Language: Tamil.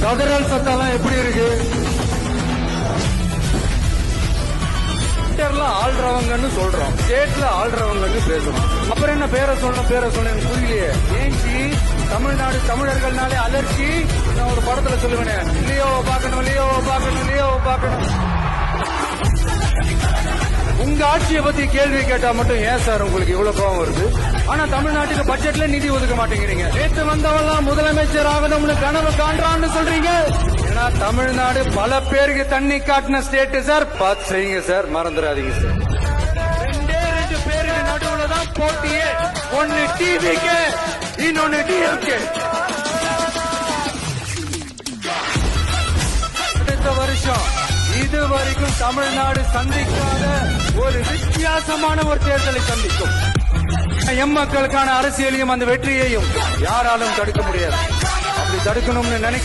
கதறல் சத்தம்லாம் எப்படி இருக்கு? ஆள்றவங்கன்னு சொல்றோம், ஸ்டேட்ல ஆள்றவங்கன்னு பேசுறோம். அப்புறம் என்ன பேரை சொல்லணும் எனக்கு புரியலையே. ஏன்ச்சி தமிழ்நாடு தமிழர்கள்னாலே அலர்ச்சி? நான் ஒரு படத்துல சொல்லுவேன், லியோவை பார்க்கணும். உங்க ஆட்சியை பத்தி கேள்வி கேட்டா மட்டும் ஏன் சார் உங்களுக்கு இவ்வளவு கோபம் வருது? ஆனா தமிழ்நாட்டுக்கு பட்ஜெட்ல நிதி ஒதுக்க மாட்டேங்கிறீங்க. நேற்று வந்தவெல்லாம் முதலமைச்சர் ஆகணும்னு கனவு காண்றான்னு சொல்றீங்க. ஏன்னா தமிழ்நாடு பல பேருக்கு தண்ணி காட்டின ஸ்டேட் சார். பார்த்து செய்யுங்க சார், மறந்துடாதீங்க சார். 2 பேருக்கு நடுவுல தான் போட்டியே. ஒன்னு டிவிக்கு, இன்னொன்னு டிஎம்கே. அடுத்த வருஷம் இதுவரைக்கும் தமிழ்நாடு சந்திக்காத ஒரு வித்தியாசமான ஒரு தேர்தலை சந்திக்கும். எம் மக்களுக்கான அரசியலையும் அந்த வெற்றியையும் யாராலும் தடுக்க முடியாது. அப்படி தடுக்கணும்னு நினைக்க